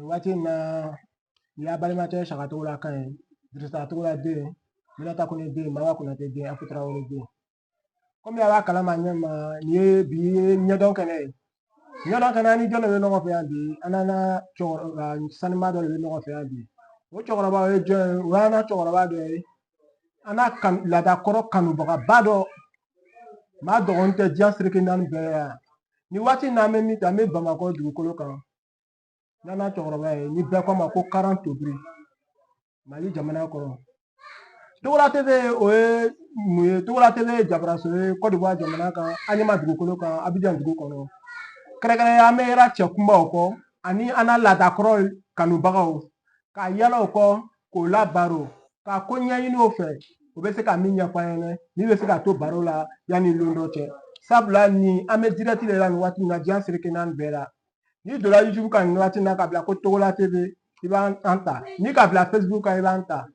Waati na ni ya balimatɛ sagatola kan ye dirisa den minata ko den mama kunna tɛ den afutra wolo den komi a b'a kalama ɲɛma ni ye bi ɲɛdɔn kɛnɛ ye ɲɛdɔn kɛnɛ ni jɔn bɛ ɲɔgɔn fɛ yan bi an nana sanima dɔ de bɛ ɲɔgɔn fɛ yan bi o cɛkɔrɔba ye jɔn ye o y'an cɛkɔrɔba dɔ ye an n'a laadakɔrɔ kanubagaba dɔ maa dɔgɔnin tɛ diɲɛ siriki naani bɛɛ yan ni waati n'an bɛ min ta an bɛ bamakɔ dugukolo kan n'an cɛkɔrɔba ye ni bɛɛ ko ma ko karan tobiri mali jamana kɔrɔ Togola TV o ye mun ye Togola TV ye jabaraso ye Côte d'Ivoire jamana kan Agnama dugukolo kan Abidjan dugu kɔnɔ kɛrɛnkɛrɛnnenya an bɛ yɛrɛ cɛ kunbaw kɔ ani an n'a laadakɔrɔ kanubagaw ka yala o kɔ k'o labaro ka ko ɲɛɲini o fɛ o bɛ se ka min ɲɛfɔ an ɲɛna min bɛ se ka to baro la yanni lon dɔ cɛ sabula ni an bɛ direct de la nin waati in na diɲɛ seleke naani bɛɛ la ni donna YouTube kan nin waati in na ka bila ko Togola TV i b'an ta ni ka bila Facebook kan i b'an ta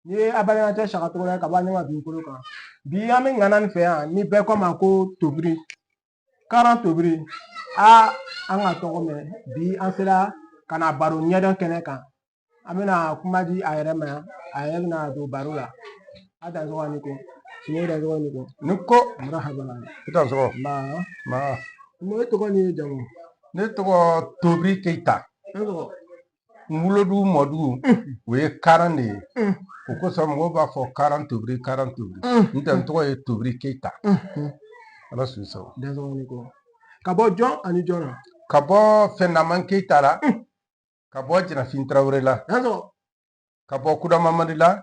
ni ye abalimatɛ sagatogo la ka bɔ Agnama dugukolo kan bi an bɛ ŋana nin fɛ yan ni bɛɛ ko ma ko tobiri karan tobiri an ka tɔgɔ mɛn bi an sera ka na baro ɲɛdɔn kɛnɛ kan an bɛna kuma di a yɛrɛ ma a yɛrɛ bɛna don baro la a dan sɔgɔ ni ko siɲɛ dan sɔgɔ ni ko ni ko marahaba i dan sɔgɔ ma e tɔgɔ ni jamu ne tɔgɔ Tobiri Keyita n wolodugu mɔdugu o ye karan de ye o kosɔn mɔgɔw b'a fɔ karan tobiri n tɛ n tɔgɔ ye Tobiri Keyita ala sɔn sago dan sɔgɔ ni ko ka bɔ jɔn ani jɔn na ka bɔ Fɛndaman Keyita la ka bɔ Jinafin Tarawele la ka bɔ Kudamamadi la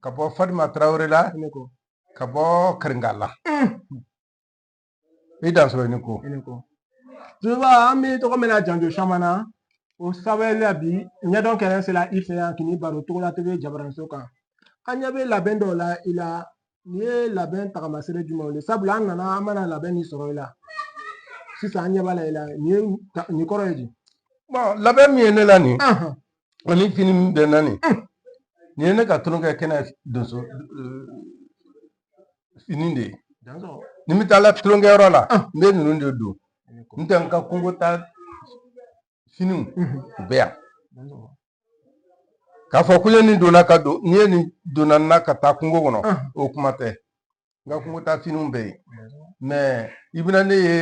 ka bɔ Fadima Tarawele la ka bɔ Kɛrɛnga la i dan sɔgɔ ni ko Tuba an bɛ tɔgɔ min na Janjo Samana o sababuya bi ɲɛdɔn kɛnɛ sera i fɛ yan k'i baro Togola TV jabaraso kan an ɲɛ bɛ labɛn dɔw la i la nin ye labɛn tagamasere jumɛnw ye sabula an nana an mana labɛn nin sɔrɔ i la sisan an ɲɛ b'a la i la nin kɔrɔ ye di labɛn min ye ne la nin ani fini min bɛ na nin nin ye ne ka tulonkɛ kɛnɛ donso fini de ye ni n bɛ taa la tulonkɛyɔrɔ la n bɛ ninnu de don n tɛ n ka kungo ta finiw u bɛ yan k'a fɔ ko nin donna ka don ni ye nin donna n na ka taa kungo kɔnɔ o kuma tɛ n ka kungo ta finiw bɛ yen mɛ i bɛna ne ye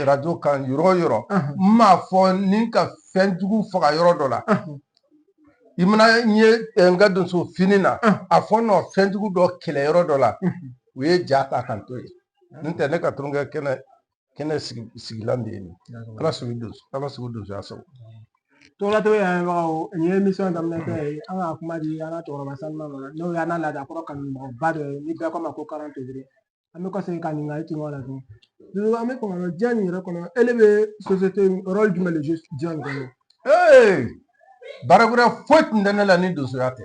arajo kan yɔrɔ o yɔrɔ n m'a fɔ ni ka fɛn jugu faga yɔrɔ dɔ la i mana n ye n ka donso fini na a fɔ nɔ fɛn jugu dɔ kɛlɛ yɔrɔ dɔ la u ye ja ta kan to ye n tɛ ne ka tulonkɛ kɛnɛ sigilan de ye nin ala sugu donso ya sago Togola TV lamɛnbagaw nin ye émission daminɛ ye an ka kuma di an ka cɛkɔrɔba sanuma ma n'o ye an n'a laadakɔrɔ kanubagaba dɔ ye ni bɛɛ ko ma ko karan tobiri an bɛ kɔsegin ka ɲininkali tɛ ɲɔgɔn la tuguni an bɛ kɔnɔ diɲɛ nin yɛrɛ kɔnɔ e bɛ société rôle jumɛn de jouer diɲɛ nin kɔnɔ baara wɛrɛ foyi tun tɛ ne la ni donsoya tɛ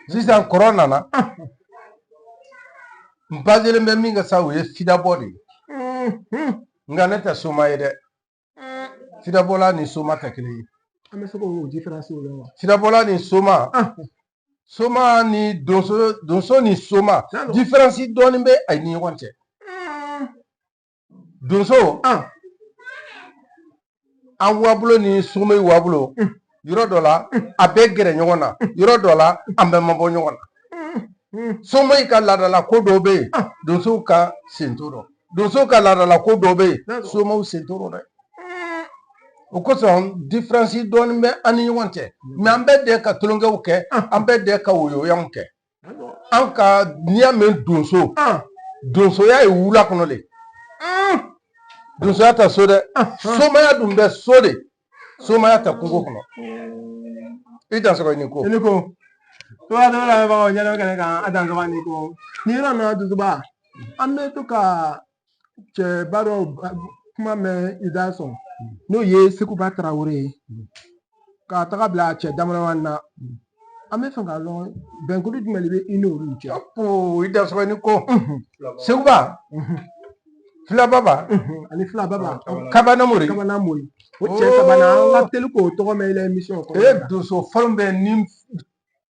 sisan kɔrɔ nana n baselen bɛ min ka sa o ye fidabɔ de ye nka ne tɛ soma ye dɛ fidabɔla ni soma tɛ kelen ye an bɛ se k'o différence o la fidabɔla ni soma ni donso ni soma différence dɔɔnin bɛ a ni ɲɔgɔn cɛ donso an wabolo ni soma wabolo yɔrɔ dɔ la a bɛ gɛrɛ ɲɔgɔn na yɔrɔ dɔ la an bɛ mabɔ ɲɔgɔn na soma ka laadala ko dɔw bɛ yen donsow ka sen t'o rɔ donsow ka laadala ko dɔw bɛ yen somaw sen t'o rɔ dɛ o kosɔn différence dɔɔnin bɛ an ni ɲɔgɔn cɛ mɛ an bɛɛ de ka tulonkɛw kɛ an bɛɛ de ka woyoyanw kɛ an ka n'i y'a mɛn donsoya ye wula kɔnɔ de donsoya tɛ so dɛ somaya dun bɛ so de somaya tɛ kungo kɔnɔ i dan sɔgɔ ni ko Togola TV lamɛnbagaw ɲɛdɔn kɛnɛ kan a dan sɔgɔ ni ko nin yɔrɔ in na Dusuba an bɛ to ka cɛba dɔ kuma mɛn i da sɔn n'o ye Sekuba Tarawele ye ka taga bila cɛ damadamanin na an bɛ fɛ k'a dɔn bɛnkuru jumɛn de bɛ i n'olu cɛ. I da sɔgɔ ni ko Seguba Filababa ani Filababa Kabanamori o cɛ sabanan an ka teli k'o tɔgɔ mɛn i la émission kɔnɔ. Donso fɔlɔ bɛ ni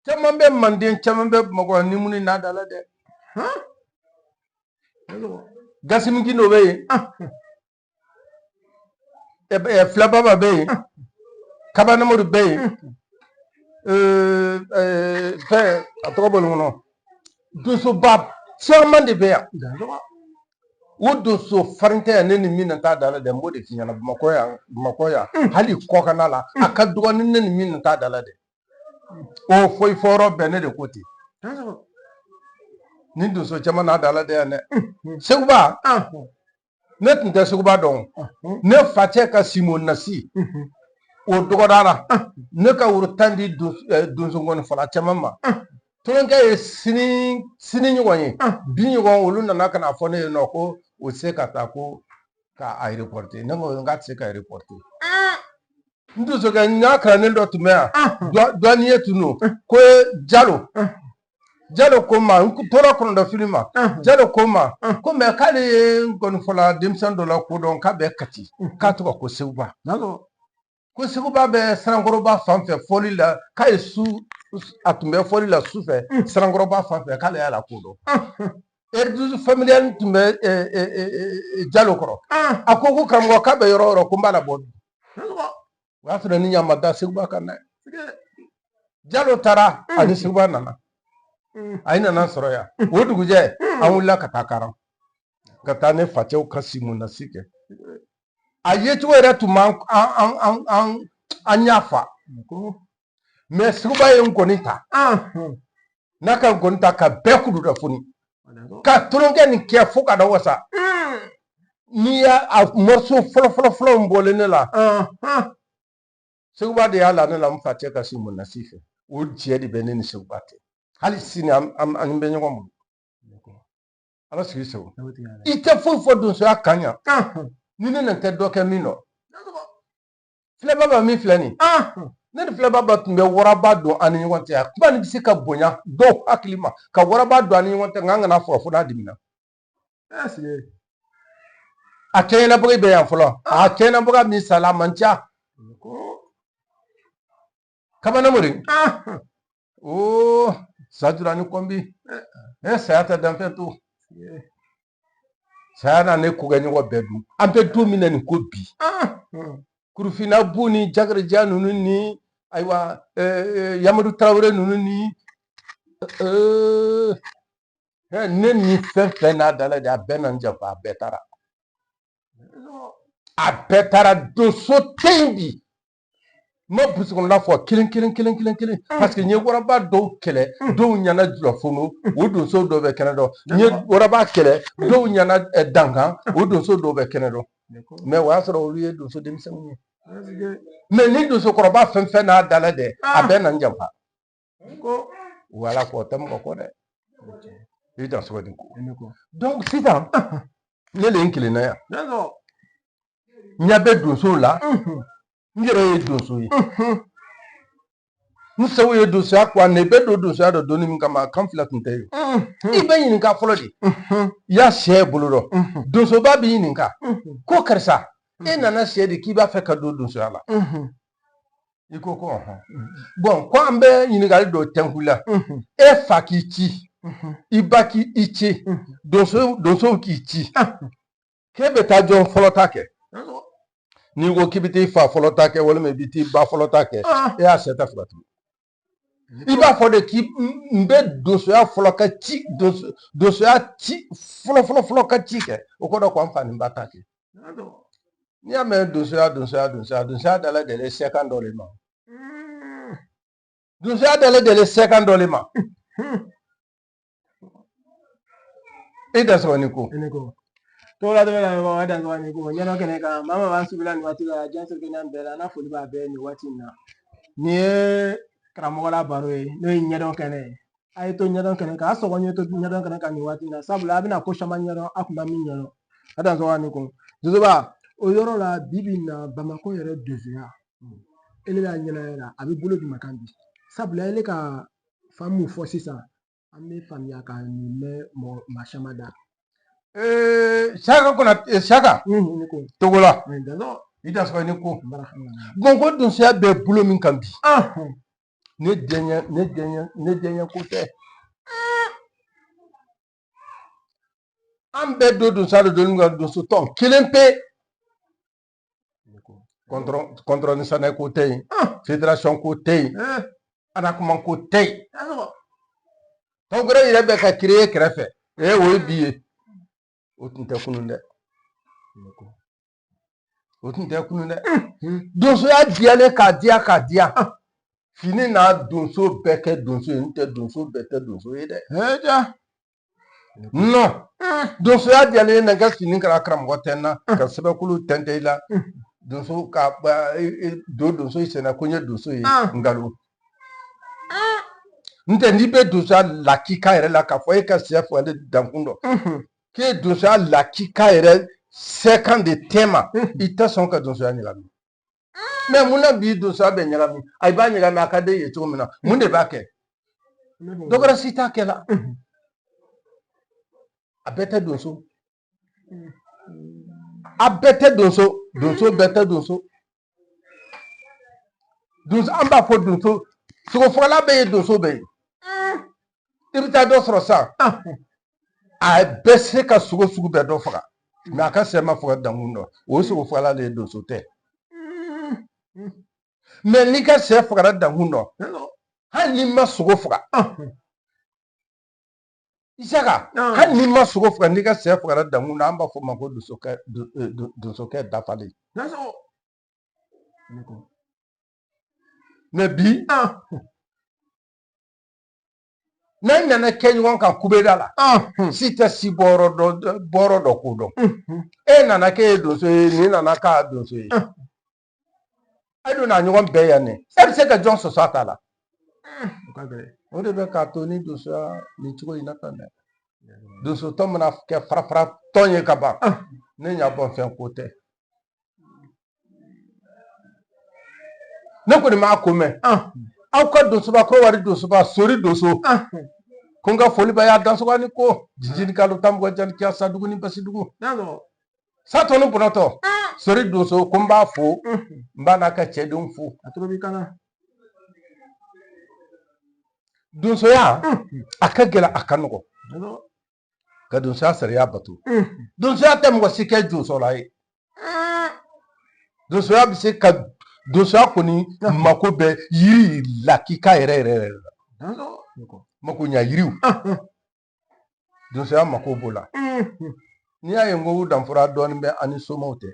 caman bɛ Manden caman bɛ Bamakɔ ni mun n'a da la dɛ. Gasimiki dɔ bɛ yen Filababa bɛ yen Kabanamori bɛ yen fɛn a tɔgɔ bɔlen kɔnɔ donsoba caman de bɛ yan o donso farin tɛ yan ne ni min t'a da la dɛ n b'o de f'i ɲɛna Bamakɔ yan hali kɔkanna la a ka dɔgɔ ni ne ni min t'a da la dɛ o foyi fɔ yɔrɔ bɛɛ ne de ko ten ni donso caman n'a da la dɛ yan dɛ Seguba ne tun tɛ Seguba dɔn ne facɛ ka Simo Nasi o dɔgɔdara ne ka woro 10 di donso ngɔni fala caman ma tolonkɛ ye sini ɲɔgɔn ye bi ɲɔgɔn olu nana ka na fɔ ne ye nɔ ko o se ka taa ko k'a reporter ne ko n k'a tɛ se ka reporter n donsokɛ n'a kalanden dɔ tun bɛ yan dɔnniye tun don ko Jalo ko n ma n tora kɔnɔdɔfili ma Jalo ko n ma ko mɛ k'ale ye ngɔnifɔla denmisɛn dɔ la kodɔn k'a bɛ Kati k'a tɔgɔ ko Seguba ko Seguba bɛ Sanankɔrɔba fan fɛ fɔli la k'a ye a tun bɛ fɔli la su fɛ Sanankɔrɔba fan fɛ k'ale y'a la kodɔn R12 familial tun bɛ Jalo kɔrɔ a ko karamɔgɔ k'a bɛ yɔrɔ o yɔrɔ ko n b'a labɔ o y'a sɔrɔ ni ɲa ma da Seguba kan dɛ Jalo taara ani Seguba nana a nana sɔrɔ yan o dugujɛ an wulila ka taa Karan ka taa ne facɛw ka Simo Nasi kɛ a yecogo yɛrɛ tun an y'a fa mɛ Seguba ye nkɔni ta n'a ka nkɔni ta ka bɛɛ kudu kunnafoni ka tolonkɛ nin kɛ fo ka da wasa n'i y'a morceau fɔlɔ bɔlen ne la Seguba de y'a la ne la n facɛ ka Simo Nasi fɛ o jɛ de bɛ ne ni Seguba tɛ hali sini an bɛ ɲɔgɔn bolo ala sigi Segu i tɛ foyi fɔ donsoya kan ɲa ni ne nan tɛ dɔ kɛ min dɔn Filababa min filɛ nin ne ni Filababa tun bɛ waraba don an ni ɲɔgɔn cɛ kuma nin bɛ se ka bonya dɔw hakili ma ka waraba don an ni ɲɔgɔn cɛ nka an kana fɔ n'a dimina a kɛɲɛnabaga bɛ yan fɔlɔ a kɛɲɛnabaga min sala man ca Kabanamori Sajura ni kɔnbi saya tɛ danfɛn to saya n'a ne ko kɛ ɲɔgɔn bɛɛ dun an bɛ don min na nin ko bi Kurufina Bu ni Jakarija ninnu ni ayiwa Yamadu Tarawele ninnu ni ne ni fɛn fɛn n'a da la de a bɛɛ na n janfa a bɛɛ taara donso tɛ yen bi n ma burusi kɔnɔna fɔ kelen parce que n ye waraba dɔw kɛlɛ dɔw ɲɛna Julafono o donso dɔw bɛ kɛnɛ dɔn n ye waraba kɛlɛ dɔw ɲɛna Dankan o donso dɔw bɛ kɛnɛ dɔn mais o y'a sɔrɔ olu ye donso denmisɛnninw ye mais ni donsokɔrɔba fɛn fɛn n'a da la dɛ a bɛɛ na n janfa voilà ko tɛ mɔgɔ kɔ dɛ i da sɔgɔ nin ko donc sisan ne le n kelenna yan n ɲɛ bɛ donsow la n yɛrɛ ye donso ye n sew ye donsoya kuwa ne bɛ don donsoya dɔ donni min kama kan fila tun tɛ yen i bɛ ɲininka fɔlɔ de i y'a sɛ bolo dɔn donsoba b'i ɲininka ko karisa e nana sɛ de k'i b'a fɛ ka don donsoya la i ko ko bon ko an bɛ ɲininkali dɔ tɛnku la e fa k'i ci i ba k'i ci donsow k'i ci k'e bɛ taa jɔn fɔlɔ ta kɛ n'i ko k'i bɛ t'i fa fɔlɔ ta kɛ walima i bɛ t'i ba fɔlɔ ta kɛ e y'a sɛ ta fila tugun i b'a fɔ de n bɛ donsoya fɔlɔ ka ci donsoya ci fɔlɔ ka ci kɛ o kɔrɔ ko an fa ni ba ta kɛ n'i y'a mɛn donsoya dala deli sɛkan dɔ le ma donsoya dala deli sɛkan dɔ le ma e da sɔrɔ ni ko tola dɔbɛ la wa dan sɔgɔ ni ko ɲɛnɔ kɛnɛ kan maa b'an subila nin waati la janso kɛnɛ bɛɛ la n'a foli b'a bɛɛ nin waati in na nin ye karamɔgɔ la baro ye n'o ye ɲɛdɔn kɛnɛ ye a ye to ɲɛdɔn kɛnɛ kan a sɔgɔ ɲɛ to ɲɛdɔn kɛnɛ kan nin waati in na sabula a bɛna ko caman ɲɛdɔn a kun bɛ min ɲɛdɔn a dan sɔgɔ ni ko Zozoba o yɔrɔ la bi bi in na Bamakɔ yɛrɛ donsoya ele b'a ɲɛna a bɛ bolo jumɛn kan bi sabula ele ka famu fɔ sisan an bɛ faamuya ka nin mɛn maa caman da. Saka kɔnɔ Saka ne ko Togo la d'accord i da sɔrɔ ne ko bon ko donsoya bɛ bolo min kan bi ne denkɛ ko tɛ an bɛɛ don donsoya de don ka donso tɔn kelen pe contrôle national ko tɛ yen fédération ko tɛ yen anakuman ko tɛ yen tɔgɔrɛ yɛrɛ bɛ ka créer kɛrɛfɛ o ye bi ye o tun tɛ kunun dɛ o tun tɛ kunun dɛ donsoya diyalen k'a diya fini n'a donso bɛɛ kɛ donso ye n tɛ donso bɛɛ tɛ donso ye dɛ non donsoya diyalen na ka fini kɛra karamɔgɔ tɛ n na ka sɛbɛkulu tɛntɛn i la donso ka don donso i senna ko n ye donso ye nkalon n tɛ n'i bɛ donsoya lakika yɛrɛ la k'a fɔ e ka sɛ fɔ ale dankun dɔ k'e donsoya lakika yɛrɛ sɛkan de tɛma i tɛ sɔn ka donsoya ɲagami mɛ mun na bi donsoya bɛ ɲagami a b'a ɲagami a ka d'e ye cogo min na mun de b'a kɛ dɔ wɛrɛ si t'a kɛ la a bɛɛ tɛ donso a bɛɛ tɛ donso donso bɛɛ tɛ donso an b'a fɔ donso sogofagala bɛɛ ye donso bɛɛ ye i bɛ taa dɔ sɔrɔ sisan a bɛ se ka sogo sugu bɛɛ dɔ faga mɛ a ka sɛ ma faga dankun dɔ o sogofagala de ye donso tɛ mɛ n'i ka sɛ fagara dankun dɔ hali n'i ma sogo faga Isaka hali n'i ma sogo faga n'i ka sɛ fagara dankun na an b'a fɔ o ma ko donsokɛ dafalen mɛ bi n'an nana kɛ ɲɔgɔn kan kubeda la si tɛ si bɔyɔrɔ dɔ ko dɔn e nana k'e ye donso ye nin nana k'a donso ye a donna ɲɔgɔn bɛɛ yan ne e bɛ se ka jɔn sɔsɔ a ta la o de bɛ k'a to ni donsoya nin cogo in na tan dɛ donsotɔn mana kɛ farafara tɔn ye ka ban ne ɲa bɔn fɛn ko tɛ ne kɔni m'a ko mɛn aw ka donsoba ko wari donsoba sori donso ko n ka foli b'a y'a dansogani ko jijini kalo tan bɔ jani kiya sadugu ni basidugu satɔni bɔnɔtɔ sori donso ko n b'a fo n b'a n'a ka cɛdenw fo donsoya a ka gɛlɛn a ka nɔgɔ ka donsoya sariya bato donsoya tɛ mɔgɔ si kɛ donsola ye donsoya bɛ se ka donsoya kɔni mako bɛ yiri lakika yɛrɛ la mako ɲa yiriw donsoya mako b'o la n'i y'a ye n ko danfara dɔɔnin bɛ ani somaw tɛ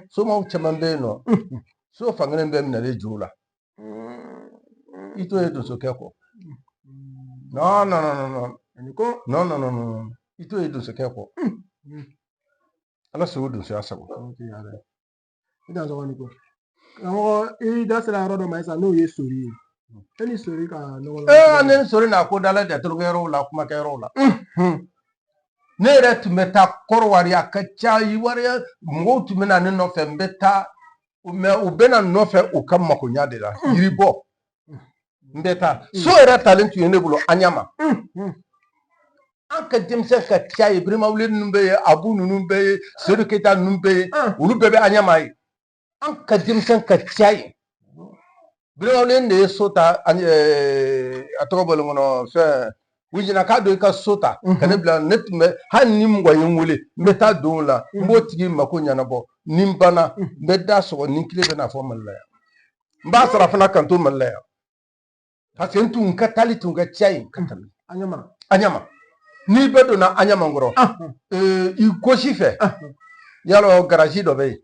somaw caman bɛ yen nɔ so fankelen bɛ minɛlen juru la i t'o ye donsokɛ kɔ non i t'o ye donsokɛ kɔ ala sago donsoya sago karamɔgɔ i da sera yɔrɔ dɔ ma sisan n'o ye sori ye e ni sori ka ɲɔgɔn ne ni sori n'a ko dala jatorokɛyɔrɔw la kumakɛyɔrɔw la ne yɛrɛ tun bɛ taa kɔrɔwari a ka ca wari mɔgɔw tun bɛ na ne nɔfɛ n bɛ taa mɛ u bɛ na nɔfɛ u ka makoɲa de la yiribɔ n bɛ taa so yɛrɛ talen tun ye ne bolo an ɲama an ka denmisɛn ka ca ye birimawule ninnu bɛ yen abu ninnu bɛ yen sedu keyita ninnu bɛ yen olu bɛɛ bɛ an ɲama ye an ka denmisɛn ka ca ye birimawule de ye so ta a tɔgɔ bɔlen kɔnɔ fɛn wujina k'a don i ka so ta ka ne bila ne tun bɛ hali ni mɔgɔ ye n wele n bɛ taa don o la n b'o tigi mako ɲɛnabɔ ni n banna n bɛ da sɔgɔ ni kile bɛ n'a fɔ mali la yan n b'a sara fana kan to mali la yan parce que n tun ka taali tun ka ca ye ka tɛmɛ an ɲama n'i bɛ donna an ɲama kɔrɔ i gosi fɛ yalɔ garaji dɔ bɛ yen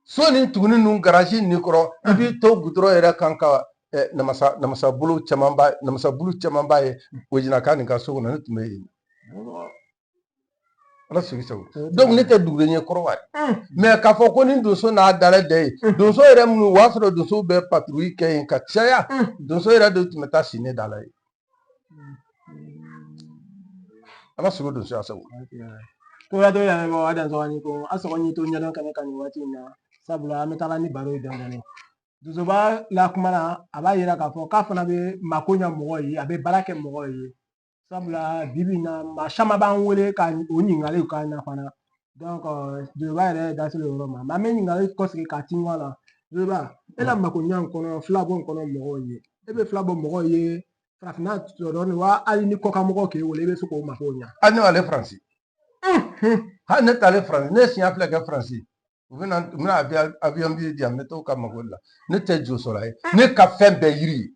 so ni tuguni ninnu garaji nin kɔrɔ i b'i to gudɔrɔn yɛrɛ kan ka namasabulu camanba ye wojinakan nin ka so kɔnɔ ne tun bɛ yen ala sigi sago donc ne tɛ dugulen ye kɔrɔwari mɛ k'a fɔ ko ni donso n'a dala dɛ ye donso yɛrɛ minnu o y'a sɔrɔ donso bɛ patrouille kɛ yen ka caya donso yɛrɛ de tun bɛ taa si ne dala ye ala sigi donsoya sago ko ya dɔ yɛrɛ bɔ a dan sɔgɔni ko a sɔgɔni to ɲɛdɔn kɛnɛ kan nin waati in na sabula an bɛ taga ni baro ye dɔɔnin Dusuba la kuma na a b'a yira k'a fɔ k'a fana bɛ mako ɲɛ mɔgɔ ye a bɛ baara kɛ mɔgɔ ye sabula bibi in na maa caman b'an wele ka o ɲininkaliw k'an na fana Dusuba yɛrɛ da sera o yɔrɔ ma an bɛ ɲininkali kɔsegin k'a tin ɲɔgɔn la Dusuba e la mako ɲɛ in kɔnɔ filabɔ in kɔnɔ mɔgɔw ye e bɛ filabɔ mɔgɔw ye farafinna dɔrɔn wa hali ni kɔkanmɔgɔw k'e wele i bɛ se k'o mako ɲɛ hali ne b'ale faransi hali ne t'ale faransi ne siɲɛ fila kɛ faransi u bɛna avion bi di yan n bɛ t'o ka mako la ne tɛ jo sɔrɔ ye ne ka fɛn bɛɛ yiri ye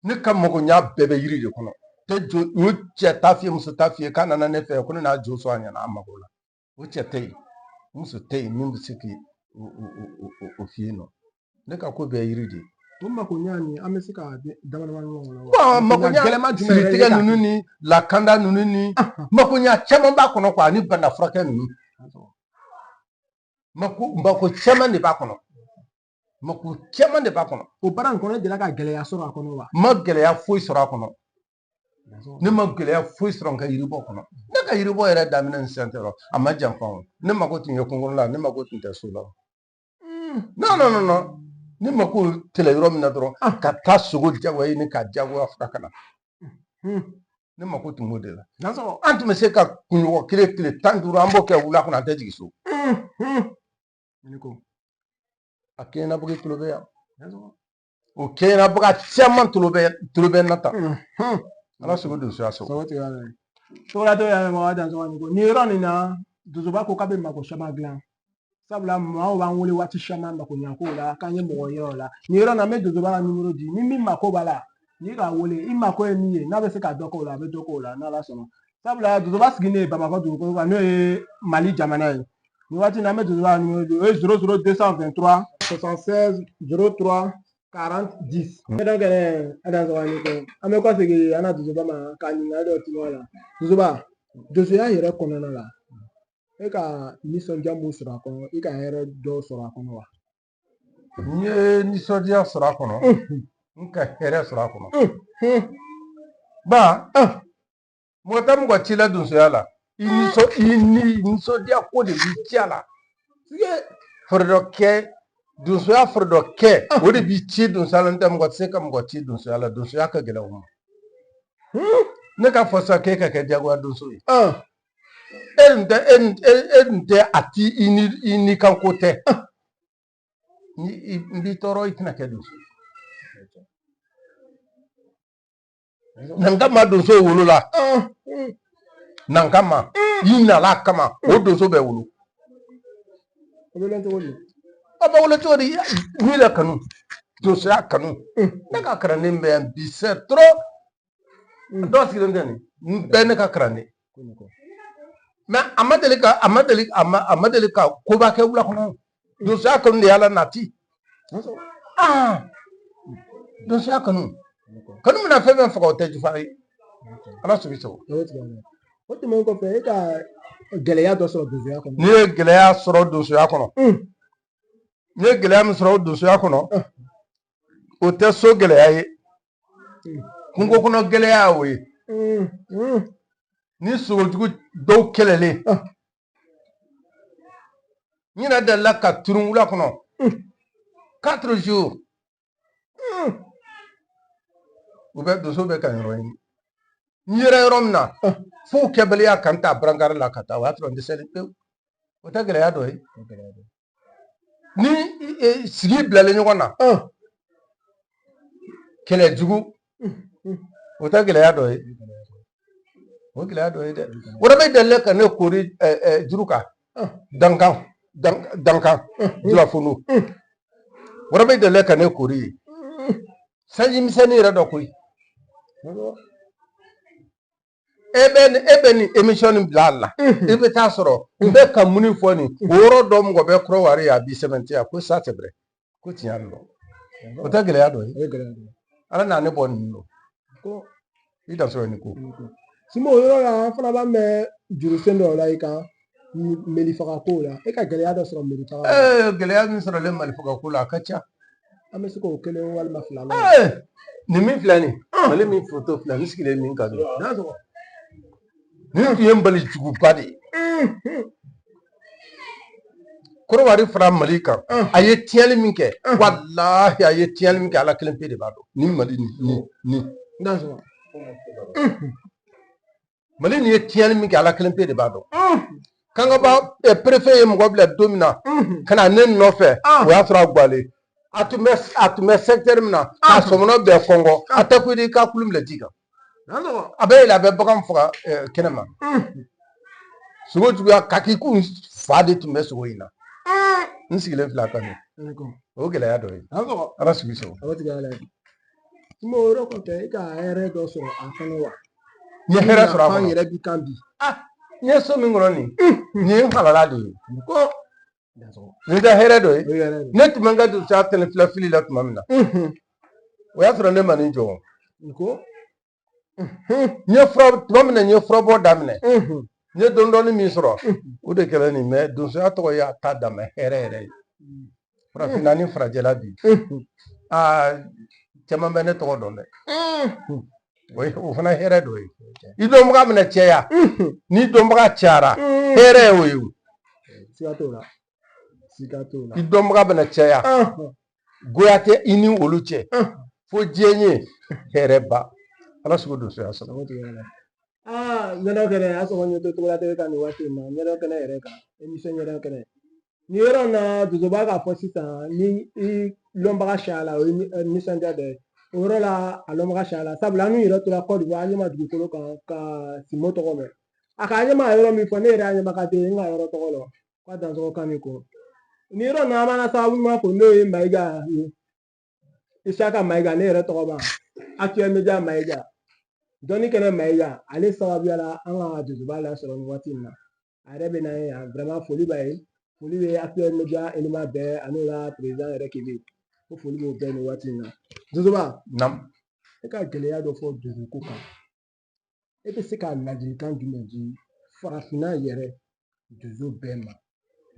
ne ka mako ɲɛ bɛɛ bɛ yiri de kɔnɔ tɛ jo o cɛ t'a f'i ye muso t'a f'i ye k'a nana ne fɛ ko ne n'a jo sɔrɔ a ɲɛna a mako la o cɛ tɛ yen muso tɛ yen min bɛ se k'i o f'i ye nɔ ne ka ko bɛɛ yiri de ye o mako ɲɛ nin an bɛ se ka dama ɲɔgɔn kɔnɔ mako ɲɛ siritigɛ ninnu ni lakanda ninnu ni mako ɲɛ caman b'a kɔnɔ quoi ani bana furakɛ ninnu mako caman de b'a kɔnɔ mako caman de b'a kɔnɔ o baara in kɔnɔ e delila ka gɛlɛya sɔrɔ a kɔnɔ wa ma gɛlɛya foyi sɔrɔ a kɔnɔ ne ma gɛlɛya foyi sɔrɔ n ka yiribɔ kɔnɔ ne ka yiribɔ yɛrɛ daminɛ ni sisan tɛ a ma janfa o ne mako tun ye kungo la ne mako tun tɛ so la non ne mako tɛlɛ yɔrɔ min na dɔrɔn ka taa sogo jagoya ɲini ka jagoya fura ka na ne mako tun b'o de la an tun bɛ se ka kunɲɔgɔn kelen tile 15 an b'o kɛ wula kɔnɔ an tɛ jigin so a kɛɲɛnabugu tulo bɛ yan o kɛɲɛnabaga caman tulo bɛ na tan ala sogo don so so tɔgɔlatɔ y'a mɛn wa dansɔgɔ ko nin yɔrɔ nin na Dusuba ko k'a bɛ mako caman dilan sabula maaw b'an wele waati caman mako ɲɛko la k'an ye mɔgɔ ye o la nin yɔrɔ na n bɛ Dusuba ka nimoro di ni min mako b'a la n'i k'a wele i mako ye min ye n'a bɛ se ka dɔ k'o la a bɛ dɔ k'o la n'ala sɔnna sabula Dusuba sigilen ye Bamakɔ dugukolo kan n'o ye Mali jamana ye nin waati in na an bɛ Dusuba ka nimoro di o ye 00223 76 03 40 10 donc an bɛ kɔsegin an na Dusuba ma ka ɲininkali dɔ tɛmɛ o la Dusuba donsoya yɛrɛ kɔnɔna la e ka nisɔndiya mun sɔrɔ a kɔnɔ i ka hɛrɛ dɔw sɔrɔ a kɔnɔ wa n ye nisɔndiya sɔrɔ a kɔnɔ n ka hɛrɛ sɔrɔ a kɔnɔ ba mɔgɔ tɛ mɔgɔ ci la donsoya la i nisɔndiya ko de b'i ci a la foro dɔ kɛ donsoya foro dɔ kɛ o de b'i ci donsoya la n tɛ mɔgɔ tɛ se ka mɔgɔ ci donsoya la donsoya ka gɛlɛn o ma ne ka fɔ sa k'e ka kɛ jagoya donso ye e dun tɛ a ti i ni kanko tɛ n b'i tɔɔrɔ i tɛna kɛ donso nan kama donso wolola nan kama i nala kama o donso bɛ wolo o bɛ lɔn cogo di a bɛ wolo cogo di n'i la kanu donsoya kanu ne ka kalanden bɛ yan bi c'est trop dɔw sigilen tɛ nin n bɛɛ ne ka kalanden mais a ma deli ka koba kɛ wula kɔnɔ donsoya kanu de y'ala nati donsoya kanu bɛna fɛn fɛn faga o tɛ jufa ye ala sɔrɔ i sago o tɛmɛnen kɔfɛ e ka gɛlɛya dɔ sɔrɔ donsoya kɔnɔ n'i ye gɛlɛya sɔrɔ donsoya kɔnɔ n'i ye gɛlɛya min sɔrɔ donsoya kɔnɔ o tɛ so gɛlɛya ye kungo kɔnɔ gɛlɛya y'o ye ni sogojugu dɔw kɛlɛlen n yɛrɛ delila ka turun wula kɔnɔ 4 jours donso bɛ ka yɔrɔ ɲini n yɛrɛ yɔrɔ min na fo kɛbaliya kan ta barankari la ka taa o y'a sɔrɔ n dɛsɛlen pewu o tɛ gɛlɛya dɔ ye ni sigi bilalen ɲɔgɔn na kɛlɛjugu o tɛ gɛlɛya dɔ ye o gɛlɛya dɔ ye dɛ o de bɛ delila ka ne kori juru kan dankan jurafonu o de bɛ delila ka ne kori ye sanji misɛnnin yɛrɛ dɔ koyi e bɛ nin émission nin bila a la i bɛ taa sɔrɔ n bɛ ka mun fɔ nin o yɔrɔ dɔ mɔgɔ bɛ kɔrɔwari a b'i sɛbɛntiya ko ça c'est vrai ko tiɲɛ yɛrɛ don o tɛ gɛlɛya dɔ ye ala n'a ne bɔ nin don i da sɔrɔ nin ko simo o yɔrɔ la an fana b'a mɛn jurusen dɔw la i kan melifaga ko la e ka gɛlɛya dɔ sɔrɔ melifaga la gɛlɛya min sɔrɔlen malifaga ko la a ka ca an bɛ se k'o kelen walima fila la nin min filɛ nin mali min foto filɛ nin sigilen min ka di nin tun ye n bali juguba de ye Korowari fara Mali kan a ye tiɲɛli min kɛ wallahi a ye tiɲɛli min kɛ Ala kelen pe de b'a dɔn ni Mali ni Mali ni ye tiɲɛli min kɛ Ala kelen pe de b'a dɔn Kangaba préfet ye mɔgɔ bila don min na ka na ne nɔfɛ o y'a sɔrɔ a gwalen a tun bɛ secteur min na k'a sɔmɔnɔ bɛɛ kɔngɔ a tɛ ko i k'a kulu minɛ ji kan a bɛ yɛlɛ a bɛ bagan faga kɛnɛ ma sogo juguya kaki kun fa de tun bɛ sogo in na n sigilen filɛ a kan o gɛlɛya dɔ ye Ala sigi sɔrɔ mo yɔrɔ kɔfɛ i ka hɛrɛ dɔ sɔrɔ a kɔnɔ wa n ye hɛrɛ sɔrɔ a kɔnɔ an yɛrɛ bi kan bi n ye so min kɔnɔ nin ye n halala de ye nin tɛ hɛrɛ dɔ ye ne tun bɛ n ka dusuya tɛnɛ filɛ fili la tuma min na o y'a sɔrɔ ne ma nin jɔ tuma min na n ye furabɔ daminɛ n ye dɔɔnin min sɔrɔ o de kɛra nin mɛ donsoya tɔgɔ y'a ta damɛ hɛrɛ yɛrɛ ye farafinna ni farajɛla bi caman bɛ ne tɔgɔ dɔn dɛ o fana hɛrɛ dɔ ye i dɔnbaga minɛ cɛya ni dɔnbaga cayara hɛrɛ ye o ye i dɔnbaga minɛ cɛya goya tɛ i ni olu cɛ fo diɲɛ ye hɛrɛ ba Ala sogo donsoya sɔrɔ ɲɛnɛ kɛnɛ a sɔrɔ ɲɛ to togoya tɛ ka nin waati in na ɲɛnɛ kɛnɛ yɛrɛ kan émission ɲɛnɛ kɛnɛ ni yɔrɔ na dusu b'a k'a fɔ sisan ni i lɔnbaga cayala o ye nisɔndiya dɔ ye o yɔrɔ la a lɔnbaga cayala sabula an yɛrɛ tora Côte d'Ivoire an ɲɛ ma dugukolo kan ka Simo tɔgɔ mɛn a ka ɲɛ ma yɔrɔ min fɔ ne yɛrɛ ɲɛ ma ka den n ka yɔrɔ tɔgɔ la k'a dansɔgɔ kan min ko ni yɔrɔ na an mana sababu ɲuman fɔ n'o ye Mayiga ye Isaka Mayiga ne yɛrɛ tɔgɔ ma Actuel Media Mayiga dɔnni kɛnɛ Mayiga ale sababuya la an ka dusuba la sɔrɔ nin waati in na a yɛrɛ bɛ na ye yan vraiment foli b'a ye foli bɛ Actuel Media élément bɛɛ ani la président yɛrɛ kebe ko foli b'o bɛɛ nin waati in na dusuba e ka gɛlɛya dɔ fɔ dusuko kan e bɛ se ka ladilikan jumɛn di farafinna yɛrɛ dusu bɛɛ ma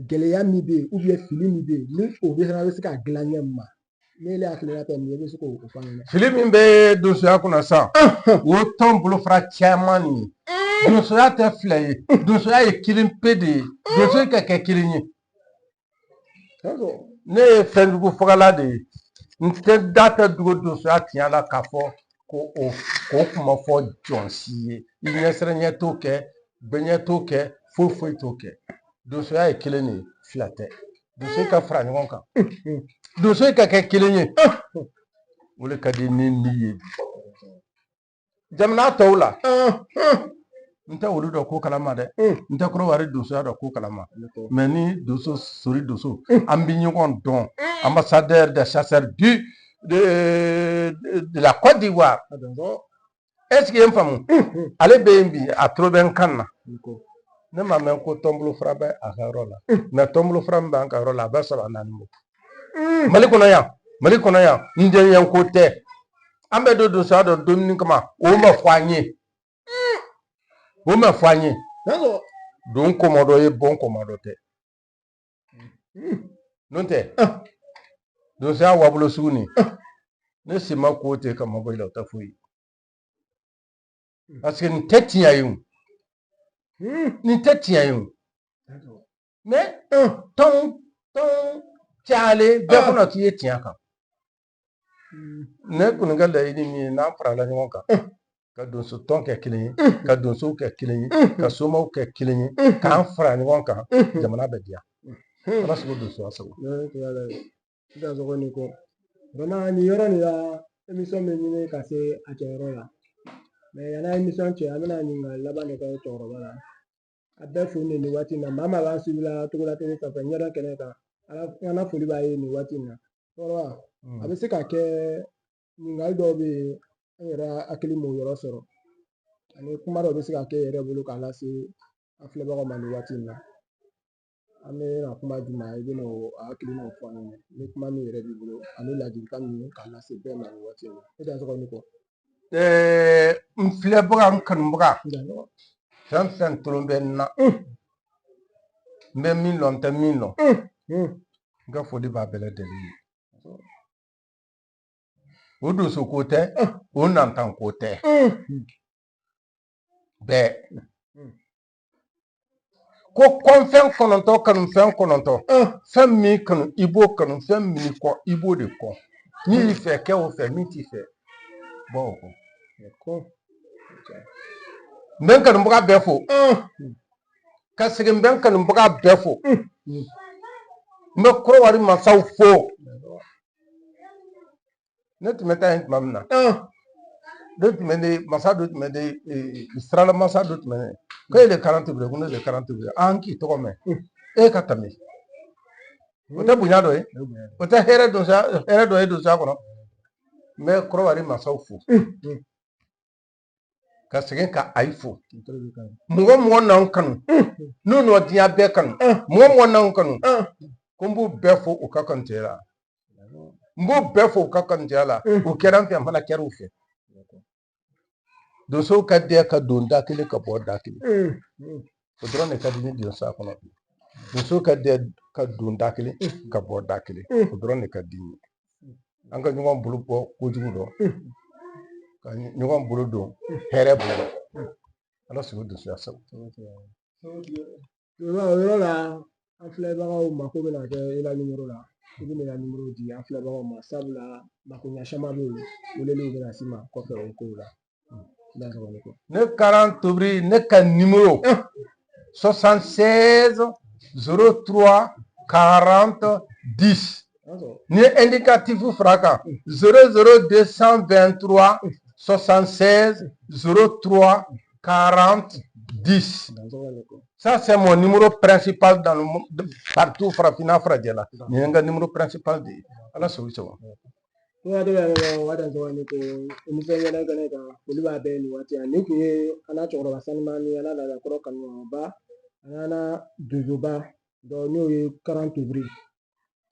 gɛlɛya min bɛ yen fili min bɛ yen ni o bɛ se ka dilan ɲɛ ma ne yɛrɛ hakilina tɛ nin ye i bɛ se k'o fɔ an ɲɛna fili min bɛ donsoya kunna sisan o tɔn bolofara caman nin ye donsoya tɛ fila ye donsoya ye kelen pe de ye donso ka kɛ kelen ye ne ye fɛnjugu fagala de ye n tɛ da tɛ dogo donsoya tiɲɛ la k'a fɔ ko k'o kuma fɔ jɔn si ye i ɲɛsiranɲɛ t'o kɛ bɛɲɛ t'o kɛ foyi t'o kɛ donsoya ye kelen de ye fila tɛ donso ka fara ɲɔgɔn kan donso ka kɛ kelen ye o de ka di ni ye jamana tɔw la n tɛ olu dɔ ko kalama dɛ n tɛ Korowari donsoya dɔ ko kalama mais ni donso sori donso an bɛ ɲɔgɔn dɔn ambassadeur des chasseurs de la Côte d'Ivoire est-ce que ye n faamu ale bɛ yen bi a toro bɛ n kan na ne ma mɛn ko tɔnbolofara bɛ a ka yɔrɔ la mais tɔnbolofara min b'an ka yɔrɔ la a bɛ saba naani bɔ Mali kɔnɔ yan n jɛɲɛ ko tɛ an bɛ don donsoya dɔ domini kama o ma fɔ an ye don kɔmɔdɔ ye bɔn kɔmɔdɔ tɛ n'o tɛ donsoya wabolo sugu nin ne si ma ko ten ka mabɔ i la o tɛ foyi parce que nin tɛ tiɲɛ ye o mais tɔn cayalen bɛɛ kɔnɔ k'i ye tiɲɛ kan ne kɔni ka laɲini min ye n'an farala ɲɔgɔn kan ka donso tɔn kɛ kelen ye ka donsow kɛ kelen ye ka somaw kɛ kelen ye k'an fara ɲɔgɔn kan jamana bɛ diya Ala sogo donsoya sago vraiment nin yɔrɔ nin la émission bɛ ɲini ka se a kɛyɔrɔ la mais yanni émission cɛ an bɛna ɲininkali laban de kɛ cɛkɔrɔba la a bɛɛ fo nin waati in na maa b'an suivi la Togola TV sanfɛ ɲɛda kɛnɛ kan ala foli b'a ye nin waati in na cɛkɔrɔba a bɛ se ka kɛ ɲininkali dɔw bɛ yen an yɛrɛ hakili m'o yɔrɔ sɔrɔ ani kuma dɔw bɛ se ka kɛ yɛrɛ bolo k'a lase an filɛbagaw ma nin waati in na an bɛ na kuma di ma i bɛna o hakilinaw fɔ an ɲɛna ni kuma min yɛrɛ b'i bolo ani ladilikan min k'a lase bɛɛ ma nin waati in na e da sɔgɔ ni kɔ n filɛbaga n kanubaga fɛn fɛn tolon bɛ n na n bɛ min lɔn n tɛ min lɔn n ka foli b'a bɛɛ lajɛlen ye o donso ko tɛ o nantan ko tɛ bɛɛ ko fɛn kɔnɔntɔn kanu fɛn kɔnɔntɔn fɛn min kanu i b'o kanu fɛn min kɔ i b'o de kɔ n'i y'i fɛ kɛ o fɛ min t'i fɛ bɔ o kɔ n bɛ n kanubaga bɛɛ fo ka segin n bɛ n kanubaga bɛɛ fo n bɛ Kɔrɔwari masaw fo ne tun bɛ taa yen tuma min na masa dɔ tun bɛ ne sirala masa dɔ tun bɛ ne ko e de kalan tebure ko ne de kalan tebure an k'i tɔgɔ mɛn e ka tɛmɛ o tɛ bonya dɔ ye o tɛ hɛrɛ dɔ ye donsoya kɔnɔ n bɛ Kɔrɔwari masaw fo ka segin ka ayi fo mɔgɔ mɔgɔ n'anw kanu n'u nɔ diɲɛ bɛɛ kanu mɔgɔ mɔgɔ n'anw kanu ko n b'u bɛɛ fo u ka kanutɛya la n b'u bɛɛ fo u ka kanutɛya la o kɛra n fɛ n fana kɛra u fɛ donsow ka dɛn ka don da kelen ka bɔ da kelen o dɔrɔn de ka di ni donsoya kɔnɔ donsow ka dɛn ka don da kelen ka bɔ da kelen o dɔrɔn de ka di n ye an ka ɲɔgɔn bolo bɔ kojugu dɔn ka ɲɔgɔn bolo don hɛrɛ bolo ala sogo donsoya sago o yɔrɔ la an filɛbagaw mako bɛna kɛ i la nimoro la i bɛ ne ka nimoro di an filɛbagaw ma sabula makoɲɛ caman bɛ yen weleliw bɛna s'i ma kɔfɛ o kow la ne karan tobiri ne ka nimoro 76 03 40 10 ni ye indicatif fara kan 00223 76 03 40 10. Ça, c'est mon numéro principal dans le monde, partout, Farafina Fradiela. Il y a un numéro principal de la solution. Wa da zawani ko emission yana gane ka olu b'a bɛɛ ni waati ni kun ye an n'a cɛkɔrɔba sanimani an n'a ladakɔrɔ kanuba an n'a donsoba n'o ye karan tobiri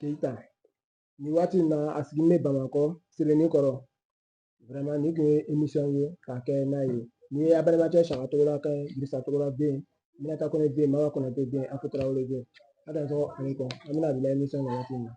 keyita nin waati in na a sigilen bɛ bamakɔ sɛbɛnni kɔrɔ vraiment nin kun ye émission ye k'a kɛ n'a ye ni ye abalimacɛ saka togola ka dirisa togola den minata kɔnɔ den mawa kɔnɔ den afu tarawele den a dan sɔgɔ ani kɔ an bɛna bila émission na waati min na